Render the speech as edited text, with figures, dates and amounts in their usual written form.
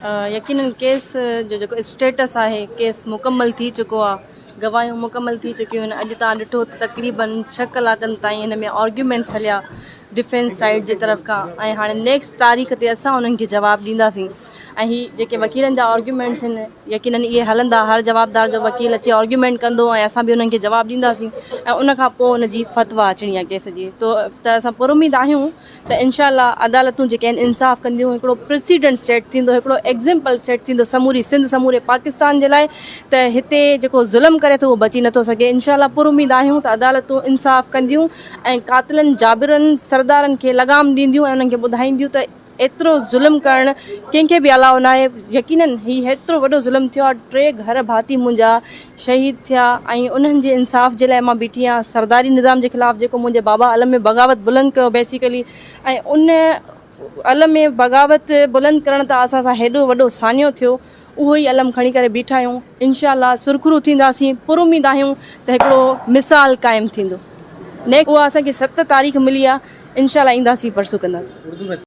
यकीनन केस जो जेको स्टेटस आहे केस मुकम्मल थी चुको आहे गवाहियूं मुकम्मल थी चुकियूं आहिनि अॼु तव्हां ॾिठो त तक़रीबन 6 कलाकनि ताईं हिन में आर्ग्यूमेंट्स हलिया डिफेंस साइड जी तरफ़ खां ऐं हाणे नेक्स्ट तारीख़ ते असां उन्हनि खे जवाबु ॾींदासीं ऐं हीअ जेके वकीलनि जा आर्ग्यूमेंट्स आहिनि यकीनन इहे हलंदा हर जवाबदार जो वकील अची आर्ग्यूमेंट कंदो ऐं असां बि उन्हनि खे जवाबु ॾींदासीं ऐं उन खां पोइ उनजी फ़तवा अचणी आहे केस जी त असां पुरुमीद आहियूं त इंशाअल्लाह अदालतूं जेके आहिनि इंसाफ़ कंदियूं हिकिड़ो प्रेसिडेंट स्टेट थींदो हिकिड़ो एग्ज़ाम्पल स्टेट थींदो समूरी सिंध समूरे पाकिस्तान जे लाइ त हिते जेको ज़ुल्म करे थो उहो बची नथो सघे इंशाअल्लाह पुरुमीद आहियूं त अदालतूं इंसाफ़ कंदियूं ऐं क़ातिलनि जाबिरनि सरदारनि खे लगाम ॾींदियूं ऐं उन्हनि खे ॿुधाईंदियूं त एतिरो ज़ुल्म करणु कंहिंखे बि अलाउ न आहे यकीनन हीउ हेतिरो वॾो ज़ुल्म थियो आहे 3 घर भाती मुंहिंजा शहीद थिया ऐं उन्हनि जे इंसाफ़ जे लाइ मां बीठी आहियां सरदारी निज़ाम जे ख़िलाफ़ु जेको मुंहिंजे बाबा अलम में बग़ावत बुलंद कयो बेसिकली ऐं उन अलम में बग़ावत बुलंद करण त असां सां हेॾो वॾो सानियो थियो उहो ई अलम खणी करे बीठा आहियूं इंशाअल्लाह सुरखरू थींदासीं पुरुमीद आहियूं त हिकिड़ो मिसाल क़ाइमु थींदो नेक्स्ट उहा असांखे 7 तारीख़ मिली आहे इंशाअल्लाह ईंदासीं परसूं कंदासीं